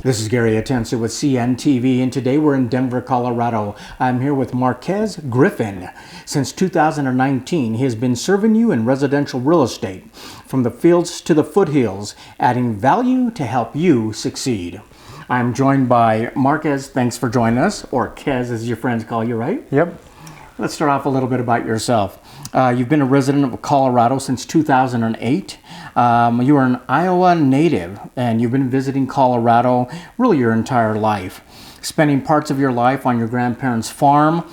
This is Gary Atencio with CNTV, and today we're in Denver, Colorado. I'm here with Marquez Griffen. Since 2019, he has been serving you in residential real estate, from the fields to the foothills, adding value to help you succeed. I'm joined by Marquez. Thanks for joining us, or Kez as your friends call you, right? Yep. Let's start off a little bit about yourself. You've been a resident of Colorado since 2008. You are an Iowa native, and you've been visiting Colorado really your entire life. Spending parts of your life on your grandparents' farm,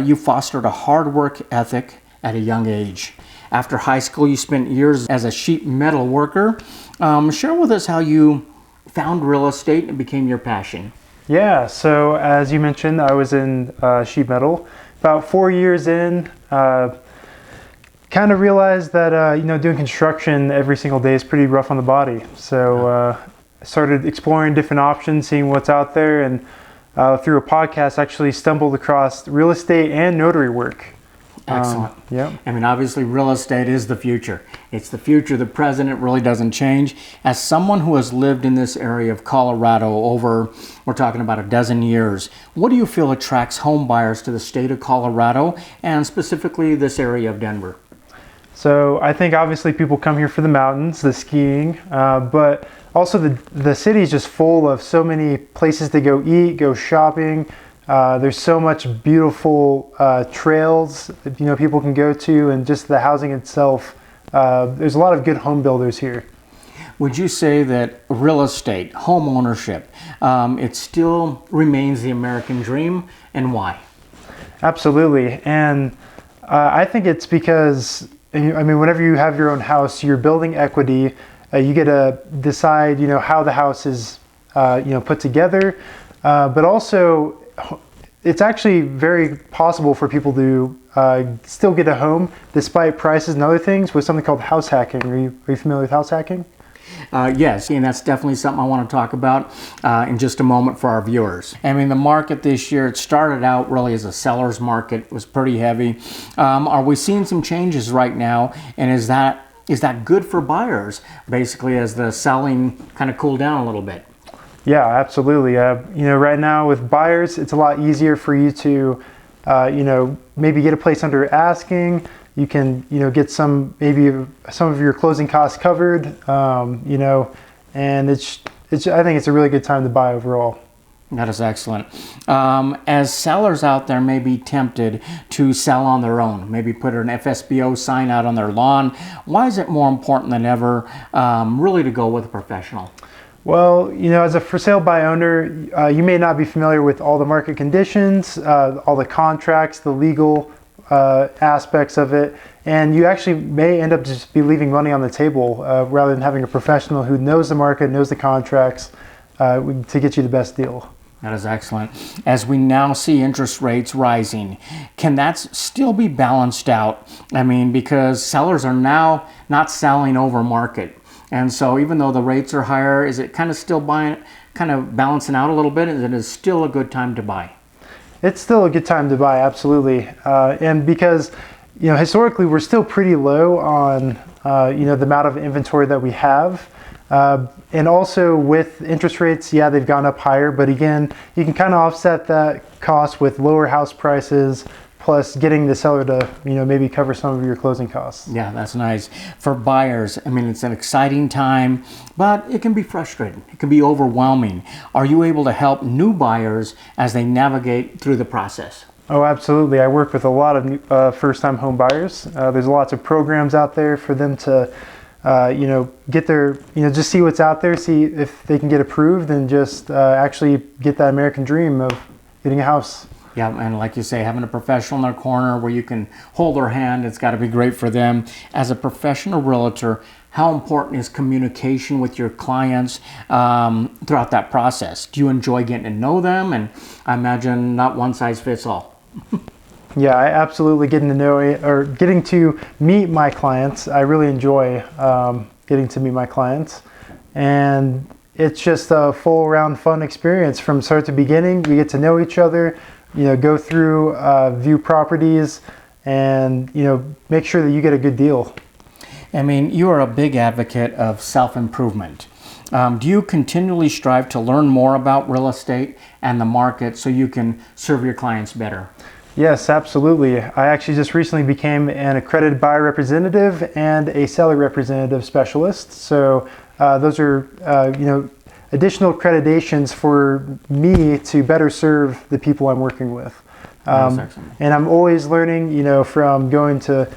you fostered a hard work ethic at a young age. After high school, you spent years as a sheet metal worker. Share with us how you found real estate and became your passion. Yeah, so as you mentioned, I was in sheet metal. About 4 years in, kind of realized that doing construction every single day is pretty rough on the body. So I started exploring different options, seeing what's out there, and through a podcast actually stumbled across real estate and notary work. Excellent. Yeah. I mean, obviously real estate is the future. It's the future. The present, it really doesn't change. As someone who has lived in this area of Colorado over, we're talking about a dozen years, what do you feel attracts home buyers to the state of Colorado and specifically this area of Denver? So I think obviously people come here for the mountains, the skiing, but also the city is just full of so many places to go eat, go shopping. There's so much beautiful trails people can go to, and just the housing itself. There's a lot of good home builders here. Would you say that real estate, home ownership, it still remains the American dream, and why? Absolutely, and I think it's because, whenever you have your own house, you're building equity. You get to decide, how the house is, put together, but also it's actually very possible for people to still get a home despite prices and other things with something called house hacking. Are you familiar with house hacking? Yes, and that's definitely something I want to talk about in just a moment for our viewers. I mean, the market this year, it started out really as a seller's market. It was pretty heavy. Are we seeing some changes right now, and is that good for buyers, basically, as the selling kind of cooled down a little bit? Yeah, absolutely. Right now with buyers, it's a lot easier for you to, maybe get a place under asking. You can, get some of your closing costs covered, and I think it's a really good time to buy overall. That is excellent. As sellers out there may be tempted to sell on their own, maybe put an FSBO sign out on their lawn, why is it more important than ever really to go with a professional? Well, as a for sale by owner, you may not be familiar with all the market conditions, all the contracts, the legal aspects of it, and you actually may end up just be leaving money on the table rather than having a professional who knows the market, knows the contracts to get you the best deal. That is excellent. As we now see interest rates rising, can that still be balanced out? I mean, because sellers are now not selling over market. And so even though the rates are higher, is it kind of still balancing out a little bit? And it is still a good time to buy? It's still a good time to buy, absolutely. And because, historically we're still pretty low on, the amount of inventory that we have. And also with interest rates, yeah, they've gone up higher, but again, you can kind of offset that cost with lower house prices, plus getting the seller to, maybe cover some of your closing costs. Yeah, that's nice. For buyers, I mean, it's an exciting time, but it can be frustrating. It can be overwhelming. Are you able to help new buyers as they navigate through the process? Oh, absolutely. I work with a lot of first-time home buyers. There's lots of programs out there for them to, get their, just see what's out there, see if they can get approved, and just actually get that American dream of getting a house. Yeah, and like you say, having a professional in their corner where you can hold their hand, it's got to be great for them. As a professional realtor, how important is communication with your clients throughout that process? Do you enjoy getting to know them? And I imagine not one size fits all. Yeah, I absolutely getting to meet my clients. I really enjoy getting to meet my clients, and it's just a full round fun experience from start to beginning. We get to know each other, go through, view properties, and make sure that you get a good deal. I mean, you are a big advocate of self-improvement. Do you continually strive to learn more about real estate and the market so you can serve your clients better? Yes, absolutely. I actually just recently became an accredited buyer representative and a seller representative specialist. So those are, additional accreditations for me to better serve the people I'm working with. And I'm always learning, from going to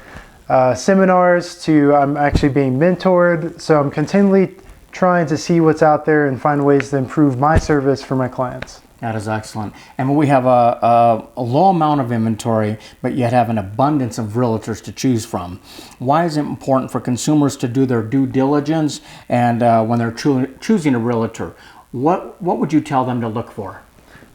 seminars to I'm actually being mentored. So I'm continually trying to see what's out there and find ways to improve my service for my clients. That is excellent. And we have a low amount of inventory, but yet have an abundance of realtors to choose from. Why is it important for consumers to do their due diligence and when they're choosing a realtor? What would you tell them to look for?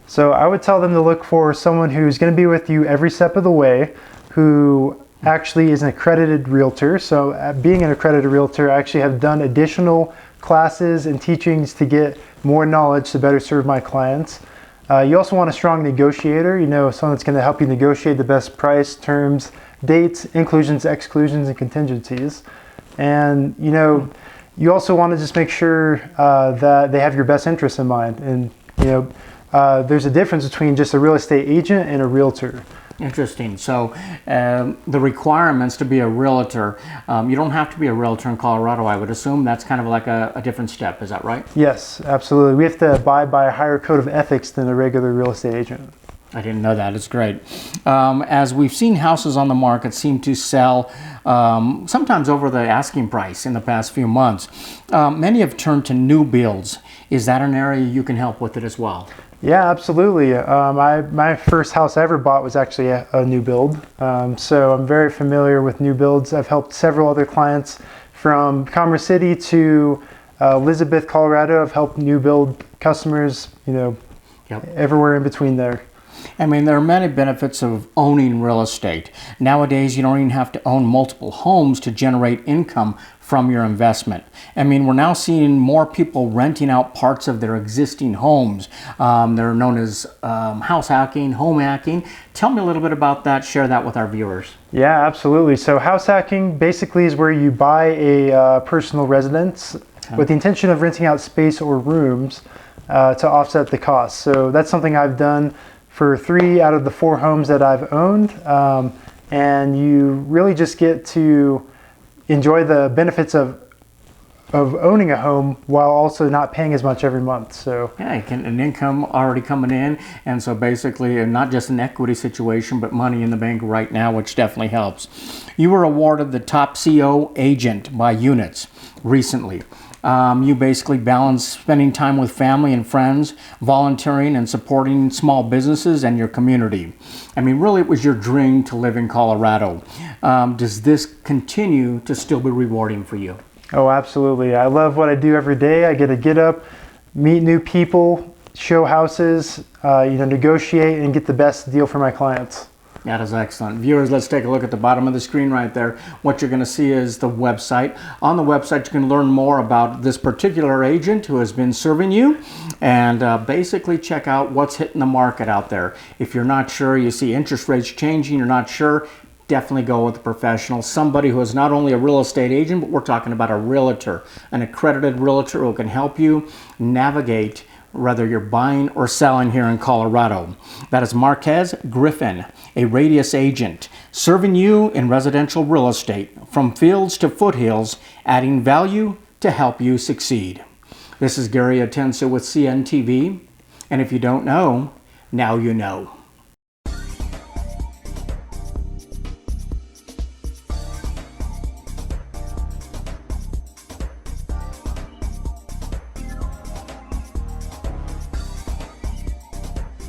So I would tell them to look for someone who's going to be with you every step of the way, who actually is an accredited realtor. So being an accredited realtor, I actually have done additional classes and teachings to get more knowledge to better serve my clients. You also want a strong negotiator, someone that's going to help you negotiate the best price, terms, dates, inclusions, exclusions, and contingencies. And, you also want to just make sure that they have your best interests in mind. And, there's a difference between just a real estate agent and a realtor. Interesting. So the requirements to be a realtor, you don't have to be a realtor in Colorado, I would assume. That's kind of like a different step. Is that right? Yes, absolutely. We have to abide by a higher code of ethics than a regular real estate agent. I didn't know that. It's great. As we've seen houses on the market seem to sell sometimes over the asking price in the past few months, many have turned to new builds. Is that an area you can help with it as well? Yeah, absolutely. My first house I ever bought was actually a new build. So I'm very familiar with new builds. I've helped several other clients from Commerce City to Elizabeth, Colorado. I've helped new build customers, everywhere in between there. I mean, there are many benefits of owning real estate. Nowadays, you don't even have to own multiple homes to generate income from your investment. I mean, we're now seeing more people renting out parts of their existing homes. They're known as house hacking, home hacking. Tell me a little bit about that. Share that with our viewers. Yeah, absolutely. So house hacking basically is where you buy a personal residence with the intention of renting out space or rooms to offset the cost. So that's something I've done for 3 out of the 4 homes that I've owned. And you really just get to enjoy the benefits of owning a home while also not paying as much every month. So yeah, an income already coming in, and so basically not just an equity situation, but money in the bank right now, which definitely helps. You were awarded the top CO agent by Units recently. You basically balance spending time with family and friends, volunteering and supporting small businesses and your community. I mean, really, it was your dream to live in Colorado. Does this continue to still be rewarding for you? Oh, absolutely. I love what I do every day. I get up, meet new people, show houses, negotiate and get the best deal for my clients. That is excellent. Viewers, let's take a look at the bottom of the screen right there. What you're going to see is the website. On the website, you can learn more about this particular agent who has been serving you and basically check out what's hitting the market out there. If you're not sure, you see interest rates changing, you're not sure, definitely go with a professional, somebody who is not only a real estate agent, but we're talking about a realtor, an accredited realtor who can help you navigate whether you're buying or selling here in Colorado. That is Marquez Griffen, a Radius agent, serving you in residential real estate from fields to foothills, adding value to help you succeed. This is Gary Atencio with CNTV, and if you don't know, now you know.